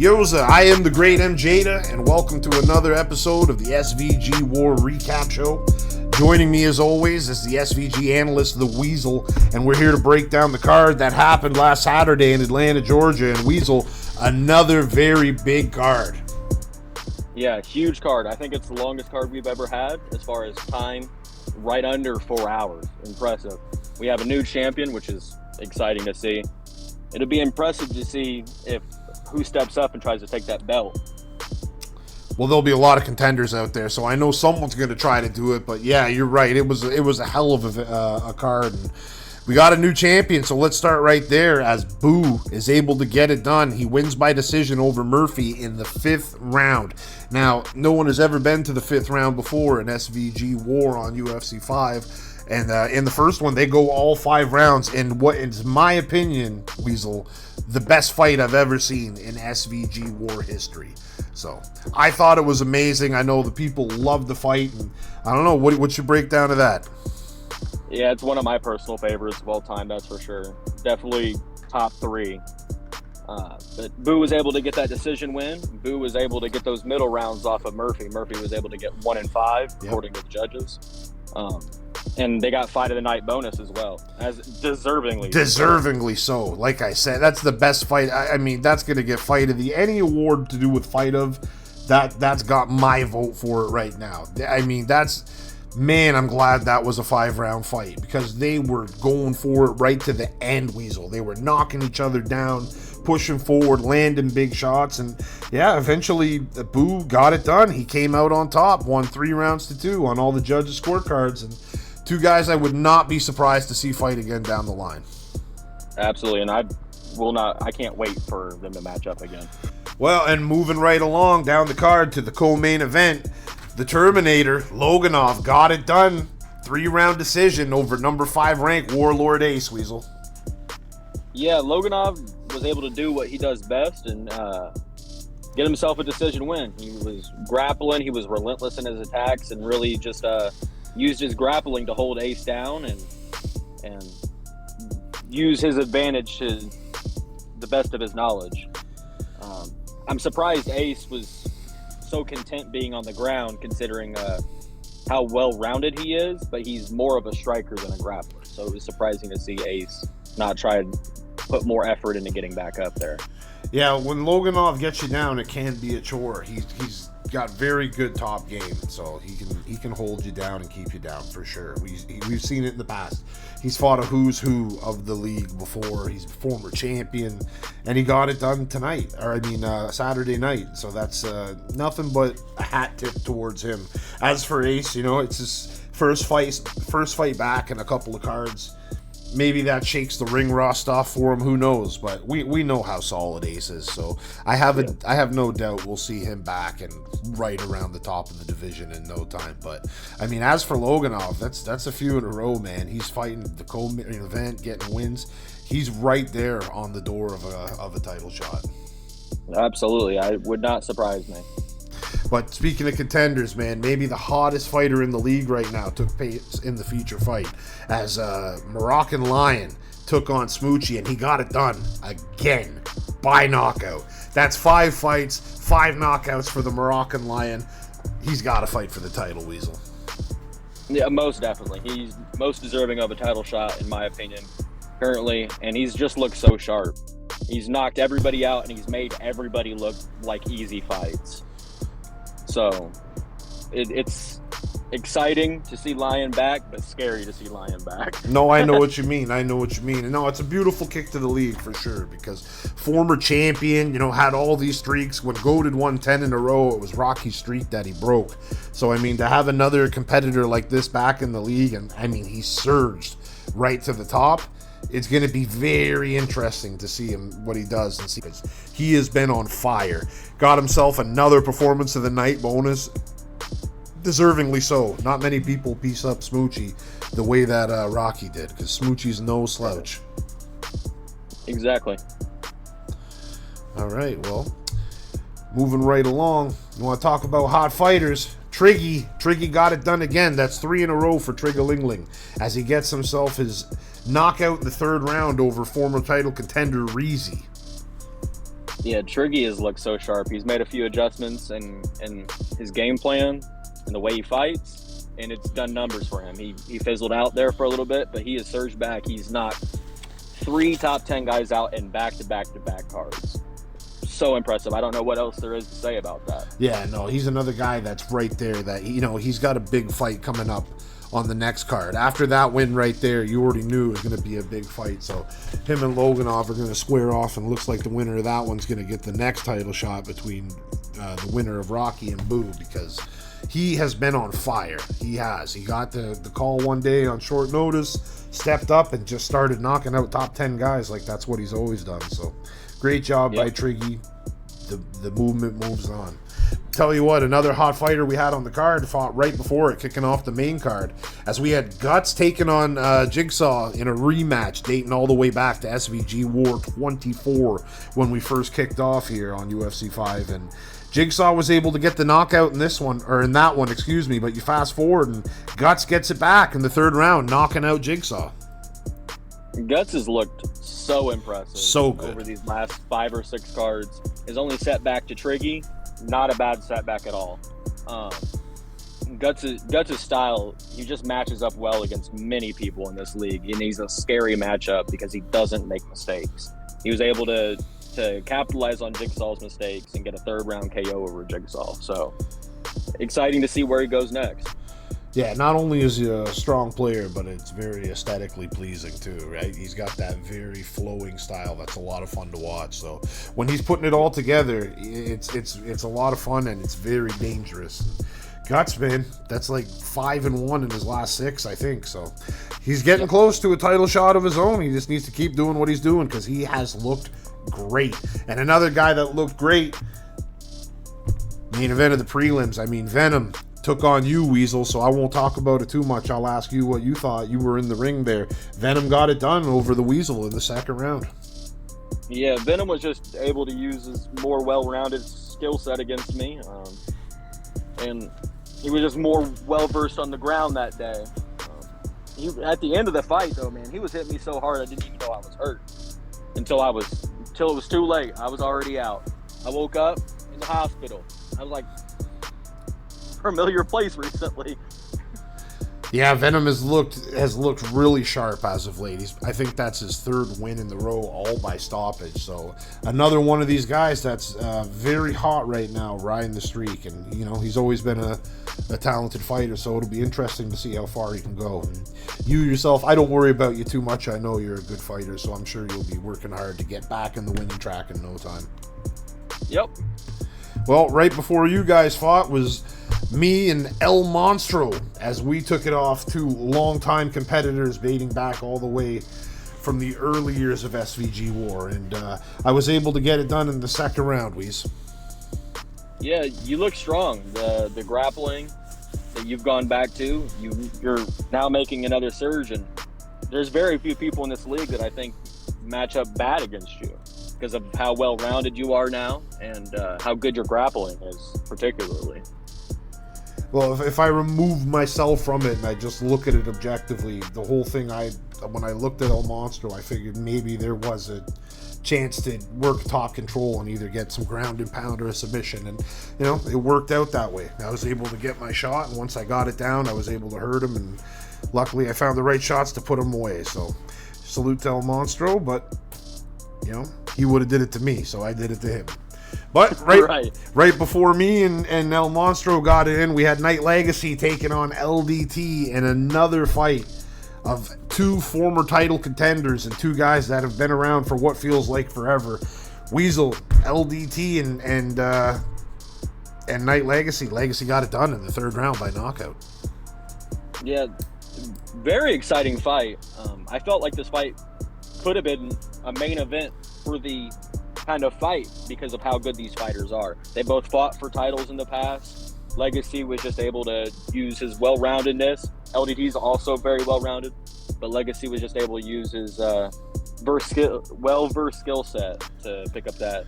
Yoza, I am the great MJada, and welcome to another episode of the SVG WAR Recap Show. Joining me as always is the SVG analyst, the Weasel, and we're here to break down the card that happened last Saturday in Atlanta, Georgia. And Weasel, another very big card. Yeah, huge card. I think it's the longest card we've ever had as far as time, right under 4 hours. Impressive. We have a new champion, which is exciting to see. It'll be impressive to see if who steps up and tries to take that belt. Well, there'll be a lot of contenders out there, so I know someone's going to try to do it. But yeah, you're right. It was a hell of a card. And we got a new champion, so let's start right there. As Boo is able to get it done, he wins by decision over Murphy in the 5th round. Now, no one has ever been to the 5th round before in SVG WAR on UFC 5. And in the first one, they go all 5 rounds in what is, my opinion, Weasel, the best fight I've ever seen in SVG WAR history. So I thought it was amazing. I know the people love the fight, and I don't know, what's your breakdown of that? Yeah, it's one of my personal favorites of all time, that's for sure. Definitely top 3. But Boo was able to get that decision win. Boo was able to get those middle rounds off of Murphy. Murphy was able to get 1 and 5, according to the judges. And they got fight of the night bonus as well, as deservingly so. Like I said, that's the best fight. I mean, that's going to get fight of the any award to do with fight of that's got my vote for it right now. I mean, I'm glad that was a 5-round fight, because they were going for it right to the end, Weasel. They were knocking each other down, pushing forward, landing big shots, and yeah, eventually Boo got it done. He came out on top, won 3 rounds to 2 on all the judges' scorecards, and 2 guys I would not be surprised to see fight again down the line. Absolutely, and I can't wait for them to match up again. Well, and moving right along down the card to the co-main event, the Terminator, Loganov, got it done. 3-round decision over number 5 ranked Warlord Ace, Weasel. Yeah, Loganov was able to do what he does best and get himself a decision win. He was grappling, he was relentless in his attacks, and really just used his grappling to hold Ace down and use his advantage to the best of his knowledge. I'm surprised Ace was so content being on the ground, considering how well-rounded he is, but he's more of a striker than a grappler. So it was surprising to see Ace not try to put more effort into getting back up there. Yeah, when Loganov gets you down, it can be a chore. He's got very good top game, so he can hold you down and keep you down for sure. We've seen it in the past. He's fought a who's who of the league before. He's a former champion, and he got it done tonight, Saturday night. So that's nothing but a hat tip towards him. As for Ace, it's his first fight back in a couple of cards. Maybe that shakes the ring rust off for him. Who knows? But we know how solid Ace is. So I have no doubt we'll see him back and right around the top of the division in no time. But I mean, as for Loganov, that's a few in a row, man. He's fighting the co-main event, getting wins. He's right there on the door of a title shot. Absolutely, I would not surprise me. But speaking of contenders, man, maybe the hottest fighter in the league right now took place in the feature fight as Moroccan Lion took on Smoochie, and he got it done again by knockout. That's 5 fights, 5 knockouts for the Moroccan Lion. He's got to fight for the title, Weasel. Yeah, most definitely. He's most deserving of a title shot, in my opinion, currently, and he's just looked so sharp. He's knocked everybody out, and he's made everybody look like easy fights. So it's exciting to see Lion back, but scary to see Lion back. No, I know what you mean. No, it's a beautiful kick to the league for sure, because former champion, had all these streaks. When Goated won 10 in a row, it was Rocky's streak that he broke. So, I mean, to have another competitor like this back in the league, and I mean, he surged right to the top. It's going to be very interesting to see him, what he does, and see, because he has been on fire. Got himself another performance of the night bonus, deservingly so. Not many people piece up Smoochie the way that Rocky did, because Smoochie's no slouch. Exactly. All right, well, moving right along, you want to talk about hot fighters? Triggy got it done again. That's 3 in a row for Triggerlingling, as he gets himself his knockout in the 3rd round over former title contender Reezy. Yeah, Triggy has looked so sharp. He's made a few adjustments in his game plan and the way he fights, and it's done numbers for him. He fizzled out there for a little bit, but he has surged back. He's knocked 3 top 10 guys out in back-to-back-to-back cards. So impressive. I don't know what else there is to say about that. Yeah, no, he's another guy that's right there that, he's got a big fight coming up on the next card. After that win right there, you already knew it was going to be a big fight. So him and Loganov are going to square off, and looks like the winner of that one's going to get the next title shot between the winner of Rocky and Boo, because he has been on fire. He has. He got the call one day on short notice, stepped up, and just started knocking out top 10 guys like that's what he's always done. So great job by Triggy. The movement moves on. Tell you what, another hot fighter we had on the card fought right before it, kicking off the main card, as we had Guts taking on Jigsaw in a rematch dating all the way back to SVG WAR 24 when we first kicked off here on UFC 5, and Jigsaw was able to get the knockout in that one, but you fast forward and Guts gets it back in the third round, knocking out Jigsaw. Guts has looked so impressive. So good. Over these last 5 or 6 cards. His only setback to Triggy, not a bad setback at all. Guts' style, he just matches up well against many people in this league, and he's a scary matchup because he doesn't make mistakes. He was able to capitalize on Jigsaw's mistakes and get a third round KO over Jigsaw. So exciting to see where he goes next. Yeah, not only is he a strong player, but it's very aesthetically pleasing too, right? He's got that very flowing style that's a lot of fun to watch. So when he's putting it all together, it's a lot of fun, and it's very dangerous. Guts, man, that's like 5-1 in his last 6, I think. So he's getting close to a title shot of his own. He just needs to keep doing what he's doing, because he has looked great. And another guy that looked great, main event of the prelims, Venom took on you, Weasel, so I won't talk about it too much. I'll ask you what you thought. You were in the ring there. Venom got it done over the Weasel in the second round. Yeah, Venom was just able to use his more well-rounded skill set against me. And he was just more well-versed on the ground that day. At the end of the fight, though, man, he was hitting me so hard I didn't even know I was hurt. Until it was too late. I was already out. I woke up in the hospital. I was like, familiar place recently. Yeah, Venom has looked really sharp as of late. I think that's his 3rd win in the row, all by stoppage. So another one of these guys that's very hot right now, riding the streak. And he's always been a talented fighter. So it'll be interesting to see how far he can go. And you yourself, I don't worry about you too much. I know you're a good fighter, so I'm sure you'll be working hard to get back in the winning track in no time. Yep. Well, right before you guys fought was me and El Monstro, as we took it off, 2 longtime competitors dating back all the way from the early years of SVG WAR, and I was able to get it done in the second round, Weez. Yeah, you look strong. The grappling that you've gone back to, you're now making another surge, and there's very few people in this league that I think match up bad against you because of how well-rounded you are now and how good your grappling is, particularly. Well, if I remove myself from it and I just look at it objectively, the whole thing, when I looked at El Monstro, I figured maybe there was a chance to work top control and either get some ground and pound or a submission, and it worked out that way. I was able to get my shot, and once I got it down, I was able to hurt him, and luckily I found the right shots to put him away. So salute to El Monstro, but he would have did it to me, so I did it to him. But right before me and El Monstro got it in, we had Night Legacy taking on LDT in another fight of 2 former title contenders and 2 guys that have been around for what feels like forever. Weasel, LDT, and Night Legacy. Legacy got it done in the 3rd round by knockout. Yeah, very exciting fight. I felt like this fight could have been a main event for the kind of fight because of how good these fighters are. They both fought for titles in the past. Legacy was just able to use his well-roundedness. LDT's also very well-rounded, but Legacy was just able to use his well-versed skill set to pick up that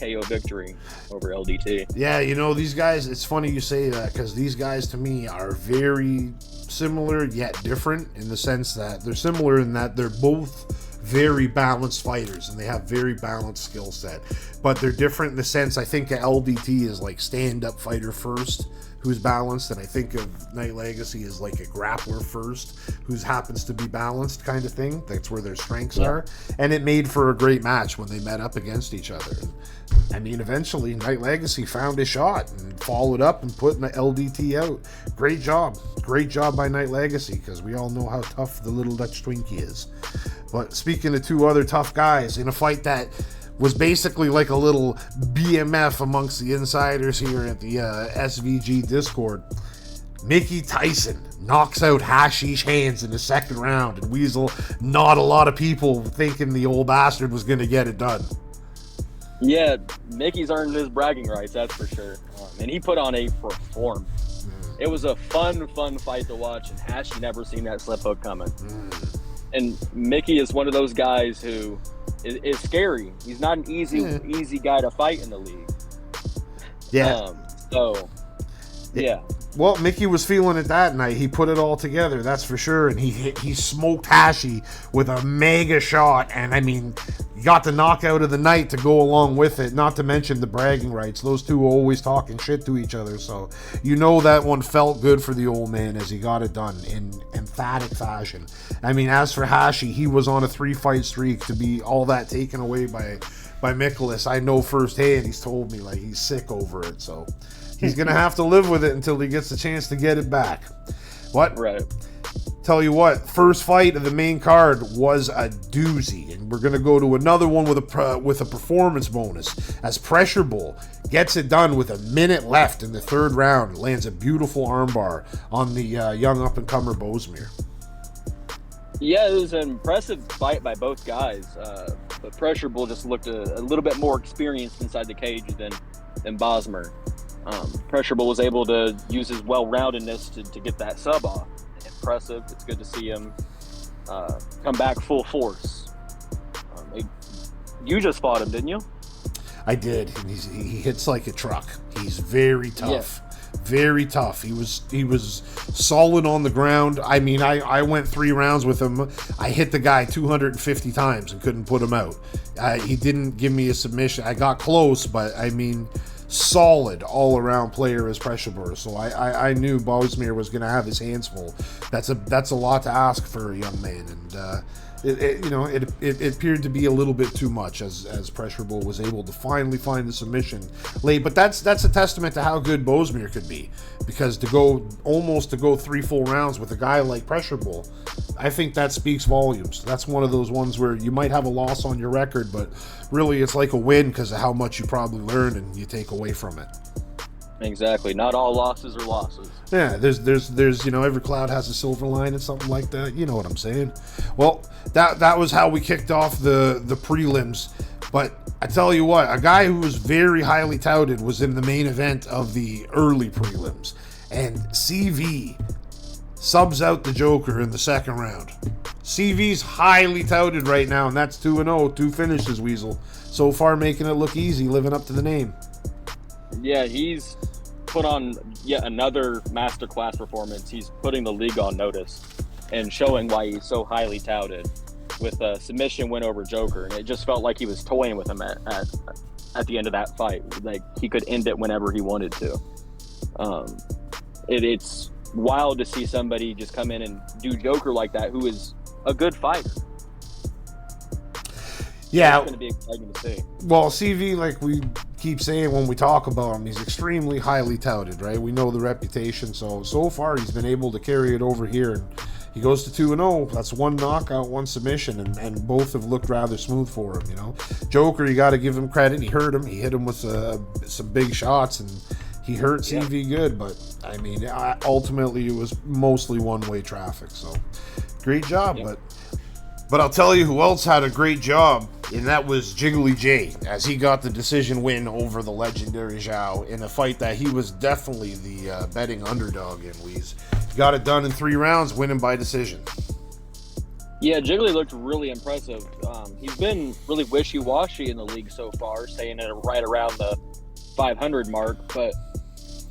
KO victory over LDT. Yeah, these guys, it's funny you say that, because these guys to me are very similar yet different, in the sense that they're similar in that they're both very balanced fighters, and they have very balanced skill set. But they're different in the sense, I think LDT is like stand-up fighter first, who's balanced, and I think of Night Legacy as like a grappler first, who happens to be balanced kind of thing. That's where their strengths are. And it made for a great match when they met up against each other. And, I mean, eventually Night Legacy found a shot and followed up and put the LDT out. Great job. Great job by Night Legacy, because we all know how tough the little Dutch Twinkie is. But speaking of two other tough guys, in a fight that was basically like a little BMF amongst the insiders here at the SVG Discord, Mickey Tyson knocks out Hashish Hands in the second round, and Weasel, not a lot of people thinking the old bastard was going to get it done. Yeah, Mickey's earned his bragging rights, that's for sure. And he put on a performance. It was a fun fight to watch, and Hashi never seen that slip hook coming. And Mickey is one of those guys who is scary. He's not an easy guy to fight in the league. Yeah. Well, Mickey was feeling it that night. He put it all together, that's for sure. And he smoked Hashi with a mega shot. And I mean, got the knockout of the night to go along with it. Not to mention the bragging rights. Those two are always talking shit to each other. So you know that one felt good for the old man as he got it done in emphatic fashion. I mean, as for Hashi, he was on a 3-fight streak. To be all that taken away by Mikolas, I know firsthand. He's told me like he's sick over it. So he's going to have to live with it until he gets the chance to get it back. What? Right. Tell you what, first fight of the main card was a doozy, and we're going to go to another one with a performance bonus, as Pressure Bull gets it done with a minute left in the third round, lands a beautiful armbar on the young up-and-comer Bosmir. Yeah, it was an impressive fight by both guys, but Pressure Bull just looked a little bit more experienced inside the cage than Bosmer. Pressure Bull was able to use his well-roundedness to get that sub off. Impressive. It's good to see him come back full force. You just fought him, didn't you? I did. He hits like a truck. He's very tough. Yeah. Very tough. He was solid on the ground. I mean, I went 3 rounds with him. I hit the guy 250 times and couldn't put him out. He didn't give me a submission. I got close, but I mean, solid all-around player as Pressure Bull. So I knew Bosmir was going to have his hands full. That's a lot to ask for a young man, and it appeared to be a little bit too much as Pressure Bull was able to finally find the submission late. But that's a testament to how good Bosmir could be, because to go 3 full rounds with a guy like Pressure Bull, I think that speaks volumes. That's one of those ones where you might have a loss on your record, but really it's like a win because of how much you probably learn and you take away from it. Exactly. Not all losses are losses. Yeah, there's every cloud has a silver line and something like that. You know what I'm saying? Well, that was how we kicked off the prelims. But I tell you what, a guy who was very highly touted was in the main event of the early prelims, and CV subs out the Joker in the second round. CV's highly touted right now, and that's 2-0, 2 finishes, Weasel. So far making it look easy, living up to the name. Yeah, he's put on yet another masterclass performance. He's putting the league on notice and showing why he's so highly touted with a submission win over Joker. And it just felt like he was toying with him at the end of that fight. Like he could end it whenever he wanted to. It's wild to see somebody just come in and do Joker like that, who is a good fighter. Yeah, it's going to be exciting to see. Well, CV, like we keep saying when we talk about him, he's extremely highly touted, right? We know the reputation, so far he's been able to carry it over here, and he goes to 2-0. That's 1 knockout, 1 submission, and both have looked rather smooth for him. Joker, you got to give him credit. He hurt him. He hit him with some big shots, and he hurt CV good. But I mean, ultimately it was mostly one-way traffic. So great job, But I'll tell you who else had a great job, and that was Jiggly J, as he got the decision win over the legendary Zhao in a fight that he was definitely the betting underdog in, Weez. Got it done in 3 rounds, winning by decision. Yeah, Jiggly looked really impressive. He's been really wishy-washy in the league so far, staying at right around the 500 mark, but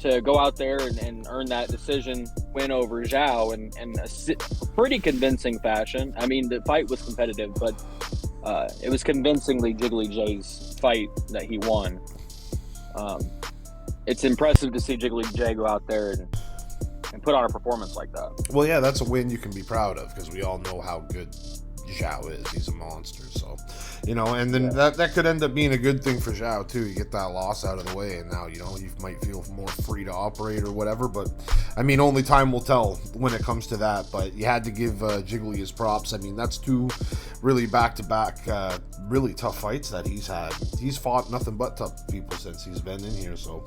to go out there and earn that decision win over Zhao in a pretty convincing fashion. I mean, the fight was competitive, but it was convincingly Jiggly J's fight that he won. It's impressive to see Jiggly J go out there and put on a performance like that. Well, yeah, that's a win you can be proud of because we all know how good Zhao is. He's a monster, so and then that could end up being a good thing for Zhao too. You get that loss out of the way, and now you might feel more free to operate or whatever. But I mean, only time will tell when it comes to that. But you had to give Jiggly his props. I mean, that's two really back-to-back really tough fights that he's had. He's fought nothing but tough people since he's been in here. So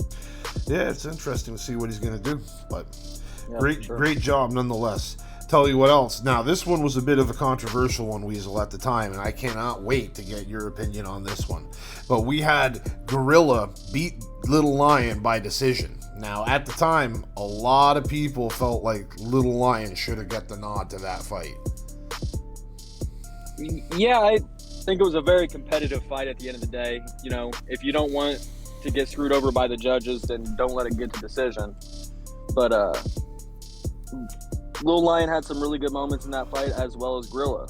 yeah, it's interesting to see what he's gonna do. But great job nonetheless. Tell you what else. Now, this one was a bit of a controversial one, Weasel, at the time, and I cannot wait to get your opinion on this one. But we had Gorilla beat Little Lion by decision. Now, at the time, a lot of people felt like Little Lion should have got the nod to that fight. Yeah, I think it was a very competitive fight at the end of the day. If you don't want to get screwed over by the judges, then don't let it get to decision. But Lil Lion had some really good moments in that fight, as well as Gorilla.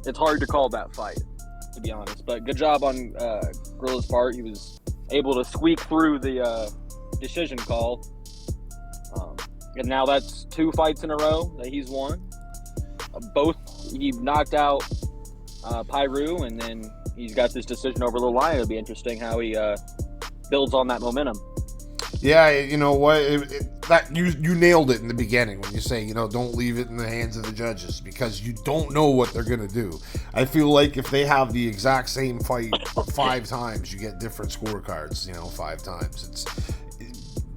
It's hard to call that fight, to be honest. But good job on Gorilla's part. He was able to squeak through the decision call. And now that's 2 fights in a row that he's won. Both he knocked out Pyru, and then he's got this decision over Lil Lion. It'll be interesting how he builds on that momentum. Yeah, you know what? That you nailed it in the beginning when you say, don't leave it in the hands of the judges, because you don't know what they're going to do. I feel like if they have the exact same fight 5 times, you get different scorecards, 5 times. It's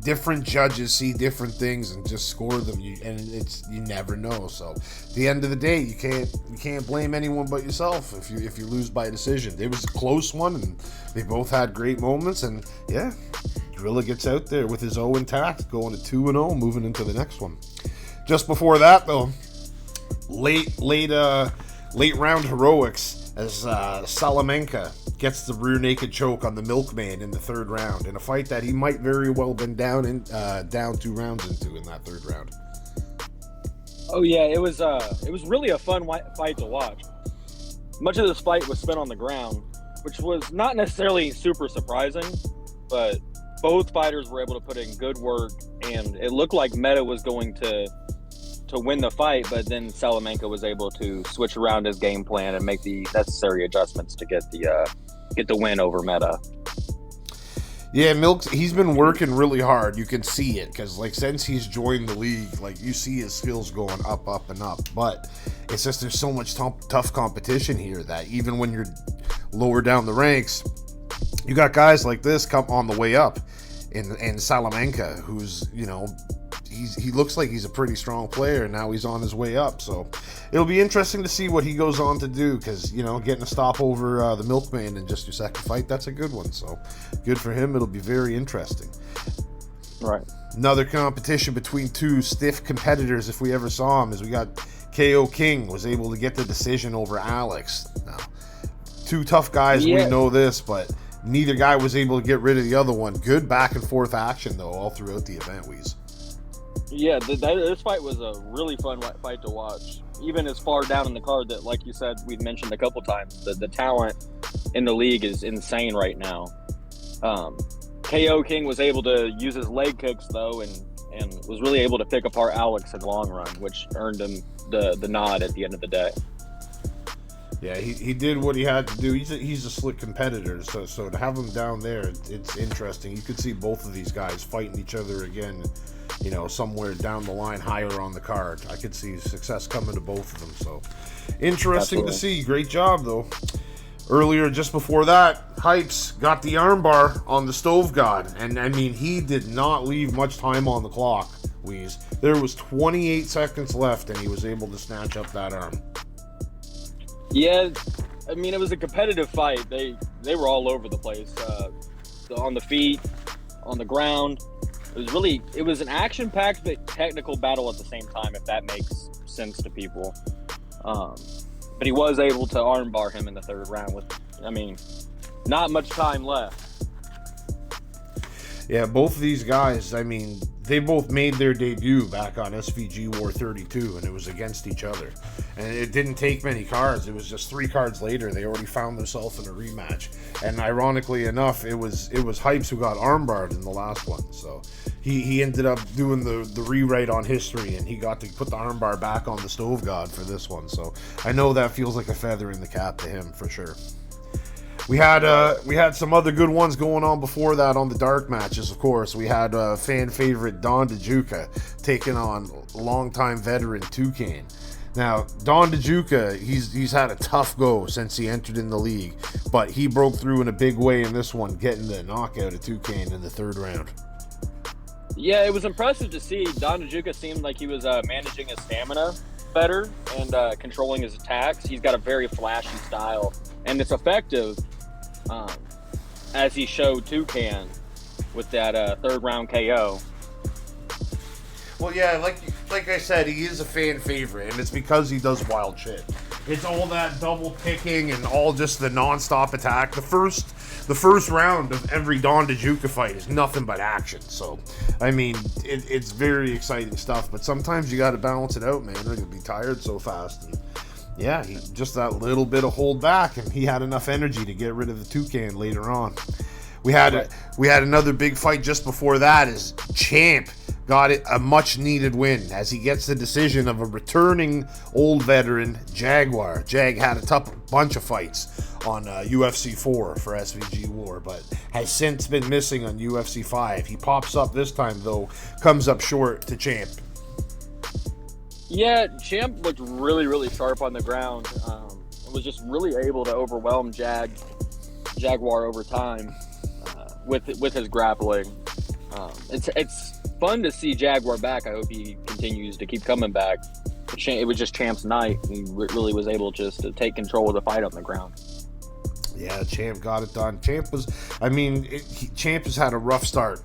different judges see different things and just score them, and you never know. So at the end of the day, you can't blame anyone but yourself if you lose by decision. It was a close one, and they both had great moments, and yeah, Gorilla gets out there with his 0 intact, going to 2-0, moving into the next one. Just before that, though, late round heroics as Salamanca gets the rear naked choke on the Milkman in the 3rd round in a fight that he might very well been down 2 rounds into in that 3rd round. Oh yeah, it was really a fun fight to watch. Much of this fight was spent on the ground, which was not necessarily super surprising, but both fighters were able to put in good work, and it looked like Meta was going to win the fight, but then Salamanca was able to switch around his game plan and make the necessary adjustments to get the win over Meta. Yeah, he's been working really hard. You can see it because, since he's joined the league, you see his skills going up and up. But it's just there's so much tough competition here that even when you're lower down the ranks, you got guys like this come on the way up in Salamanca, who's, he looks like he's a pretty strong player, and now he's on his way up. So it'll be interesting to see what he goes on to do, because, getting a stop over the Milkman in just your 2nd fight, that's a good one. So good for him. It'll be very interesting. Right. Another competition between 2 stiff competitors, if we ever saw him, is we got KO King was able to get the decision over Alex. Now, 2 tough guys, we know this, but neither guy was able to get rid of the other one. Good back and forth action, though, all throughout the event, Weez. Yeah, this fight was a really fun fight to watch. Even as far down in the card that, like you said, we've mentioned a couple times, the talent in the league is insane right now. KO King was able to use his leg kicks, though, and was really able to pick apart Alex in the long run, which earned him the nod at the end of the day. Yeah, he did what he had to do. He's a slick competitor, so to have him down there, it's interesting. You could see both of these guys fighting each other again, somewhere down the line, higher on the card. I could see success coming to both of them. So interesting to see. Great job, though. Earlier, just before that, Hypes got the armbar on the Stove God, and I mean, he did not leave much time on the clock, Weez. There was 28 seconds left, and he was able to snatch up that arm. Yeah, I mean, it was a competitive fight. They were all over the place, on the feet, on the ground. It was an action-packed but technical battle at the same time, if that makes sense to people. But he was able to armbar him in the 3rd round with, not much time left. Yeah, both of these guys, I mean, they both made their debut back on SVG WAR 32, and it was against each other. And it didn't take many cards. It was just 3 cards later, they already found themselves in a rematch. And ironically enough, it was Hypes who got armbarred in the last one. So he ended up doing the rewrite on history, and he got to put the armbar back on the Stove God for this one. So I know that feels like a feather in the cap to him, for sure. We had some other good ones going on before that on the dark matches, of course. We had fan favorite Don DeJuca taking on longtime veteran Toucan. Now, Don DeJuca, he's had a tough go since he entered in the league, but he broke through in a big way in this one, getting the knockout of Toucan in the 3rd round. Yeah, it was impressive to see. Don DeJuca seemed like he was managing his stamina better and controlling his attacks. He's got a very flashy style, and it's effective. As he showed Toucan with that 3rd round KO. Well, yeah, like I said, he is a fan favorite, and it's because he does wild shit. It's all that double kicking and all just the non-stop attack. The first round of every Don DeJuca fight is nothing but action. So, I mean, it's very exciting stuff. But sometimes you got to balance it out, man, or you'll be tired so fast. And yeah, he just that little bit of hold back, and he had enough energy to get rid of the Toucan later on. We had another big fight just before that. As Champ got a much needed win as he gets the decision of a returning old veteran Jaguar. Jag had a bunch of fights on UFC 4 for SVG WAR, but has since been missing on UFC 5. He pops up this time though, comes up short to Champ. Yeah, Champ looked really, really sharp on the ground. Was just really able to overwhelm Jaguar over time with his grappling. It's fun to see Jaguar back. I hope he continues to keep coming back. It was just Champ's night. He really was able just to take control of the fight on the ground. Yeah, Champ got it done. Champ has had a rough start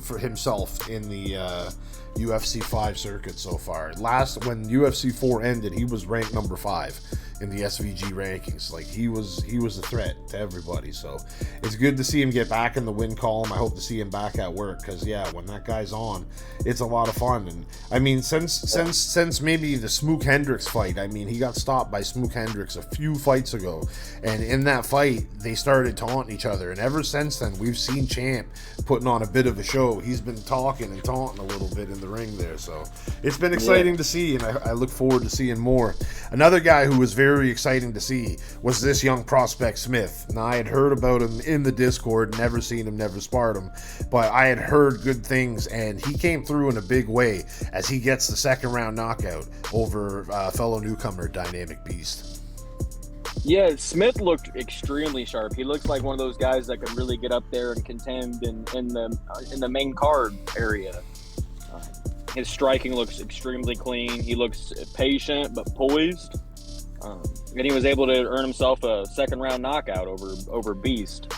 for himself in the UFC 5 circuit so far. When UFC 4 ended, he was ranked number 5 in the SVG rankings. Like, he was a threat to everybody. So it's good to see him get back in the win column. I hope to see him back at work, because yeah, when that guy's on, it's a lot of fun. And I mean, since maybe the Smook Hendricks fight, I mean, he got stopped by Smook Hendricks a few fights ago, and in that fight they started taunting each other, and ever since then we've seen Champ putting on a bit of a show. He's been talking and taunting a little bit in the ring there, so it's been exciting to see, and I look forward to seeing more. Another guy who was very exciting to see was this young prospect Smith. Now, I had heard about him in the Discord, never seen him, never sparred him, but I had heard good things, and he came through in a big way as he gets the 2nd round knockout over fellow newcomer Dynamic Beast. Yeah, Smith looked extremely sharp. He looks like one of those guys that could really get up there and contend in the main card area. His striking looks extremely clean. He looks patient but poised. And he was able to earn himself a 2nd round knockout over Beast.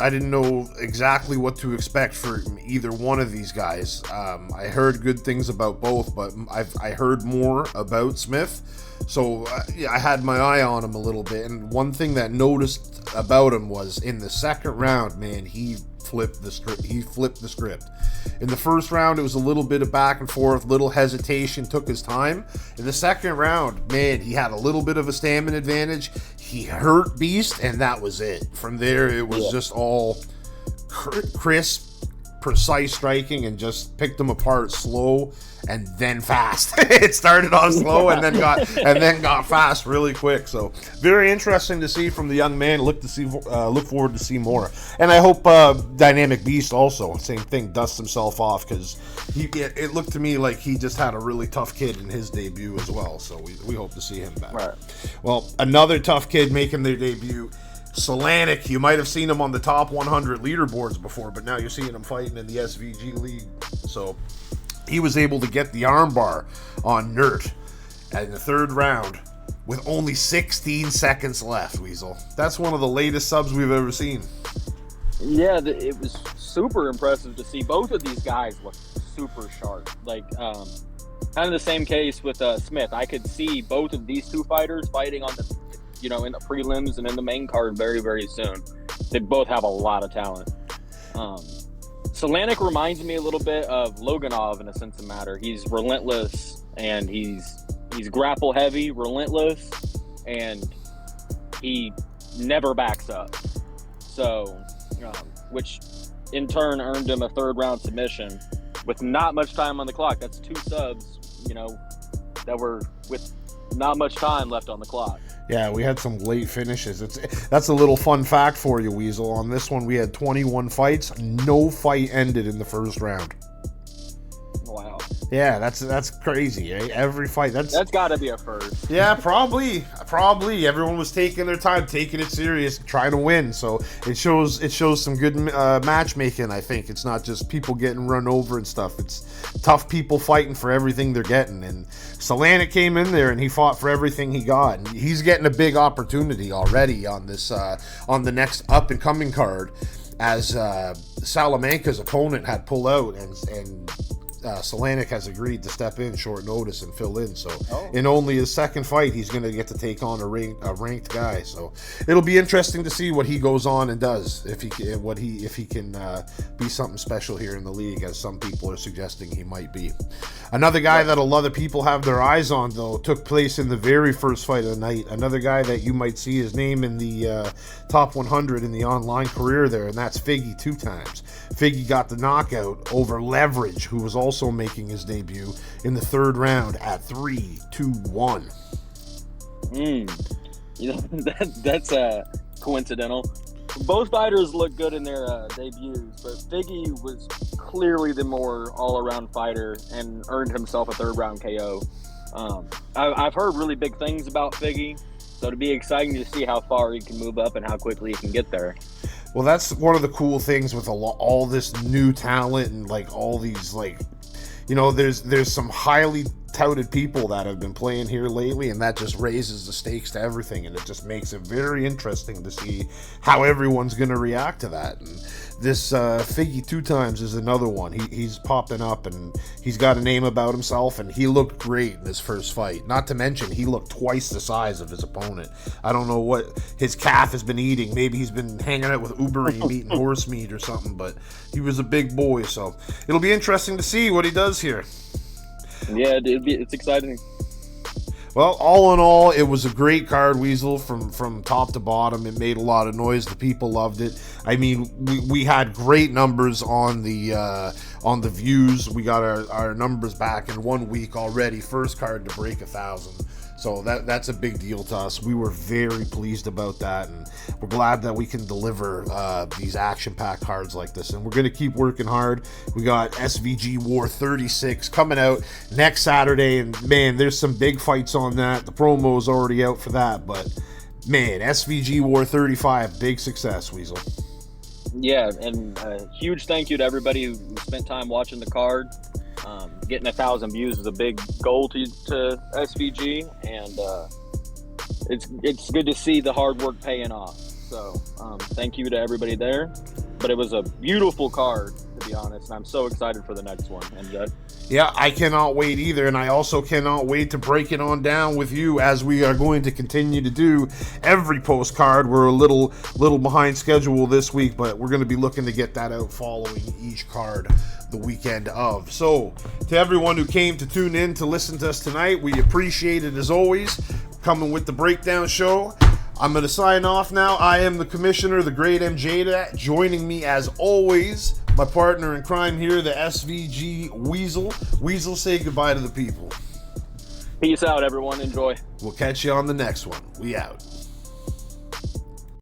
I didn't know exactly what to expect for either one of these guys. I heard good things about both, but I heard more about Smith. So yeah, I had my eye on him a little bit. And one thing that noticed about him was in the 2nd round, man, he flipped the script. In the 1st round, it was a little bit of back and forth, little hesitation, took his time. In the 2nd round, man, he had a little bit of a stamina advantage. He hurt Beast, and that was it. From there, it was just all crisp, precise striking, and just picked him apart slow and then fast. It started off slow and then got fast really quick. So very interesting to see from the young man. Look forward to see more. And I hope Dynamic Beast also, same thing, dusts himself off, because it looked to me like he just had a really tough kid in his debut as well. So we hope to see him back. Right. Well, another tough kid making their debut, Solanic. You might have seen him on the top 100 leaderboards before, but now you're seeing him fighting in the SVG League. So he was able to get the armbar on Nert in the 3rd round with only 16 seconds left, Weasel. That's one of the latest subs we've ever seen. Yeah, it was super impressive to see. Both of these guys look super sharp. Like, kind of the same case with Smith. I could see both of these two fighters fighting on the, in the prelims and in the main card very, very soon. They both have a lot of talent. Solanic reminds me a little bit of Loganov in a sense of matter. He's relentless, and he's grapple heavy, relentless, and he never backs up. So, which in turn earned him a 3rd round submission with not much time on the clock. That's 2 subs, that were with not much time left on the clock. Yeah, we had some late finishes. That's a little fun fact for you, Weasel. On this one, we had 21 fights. No fight ended in the 1st round. Wow. Yeah, that's crazy, eh? Every fight. That's got to be a first. Yeah, probably. Everyone was taking their time, taking it serious, trying to win. So it shows some good matchmaking. I think it's not just people getting run over and stuff. It's tough people fighting for everything they're getting. And Solanic came in there and he fought for everything he got. And he's getting a big opportunity already on this on the next up and coming card, as Salamanca's opponent had pulled out and Solanic has agreed to step in short notice and fill in. So in only his 2nd fight, he's going to get to take on a ranked guy. So it'll be interesting to see what he goes on and does, if he can be something special here in the league, as some people are suggesting he might be. Another guy that a lot of people have their eyes on, though, took place in the very first fight of the night. Another guy that you might see his name in the top 100 in the online career there, and that's Figgy 2 times. Figgy got the knockout over Leverage, who was also making his debut in the 3rd round at 3-2-1. That's coincidental. Both fighters look good in their debuts, but Figgy was clearly the more all-around fighter and earned himself a 3rd round KO. I've heard really big things about Figgy, so it'd be exciting to see how far he can move up and how quickly he can get there. Well, that's one of the cool things with all this new talent and like all these there's some highly touted people that have been playing here lately, and that just raises the stakes to everything, and it just makes it very interesting to see how everyone's going to react to that. And this Figgy 2 times is another one. He's popping up, and he's got a name about himself, and he looked great in his first fight. Not to mention, he looked twice the size of his opponent. I don't know what his calf has been eating. Maybe he's been hanging out with Uberim eating horse meat or something, but he was a big boy, so it'll be interesting to see what he does here. Yeah, it's exciting. Well, all in all, it was a great card, Weasel, from top to bottom. It made a lot of noise. The people loved it. I mean, we had great numbers on the views. We got our numbers back in 1 week already. First card to break 1,000. So that's a big deal to us. We were very pleased about that, and we're glad that we can deliver these action-packed cards like this. And we're going to keep working hard. We got SVG WAR 36 coming out next Saturday, and man, there's some big fights on that. The promo's already out for that, but man, SVG WAR 35, big success, Weasel. Yeah, and a huge thank you to everybody who spent time watching the card. Getting 1,000 views is a big goal to SVG, and it's good to see the hard work paying off. So thank you to everybody there. But it was a beautiful card, to be honest, and I'm so excited for the next one, MJ. Yeah, I cannot wait either, and I also cannot wait to break it on down with you, as we are going to continue to do every postcard. We're a little behind schedule this week, but we're going to be looking to get that out following each card the weekend of. So, to everyone who came to tune in to listen to us tonight, we appreciate it as always. Coming with the Breakdown Show. I'm going to sign off now. I am the Commissioner, the great MJ. Joining me as always, my partner in crime here, the SVG Weasel. Weasel, say goodbye to the people. Peace out, everyone. Enjoy. We'll catch you on the next one. We out.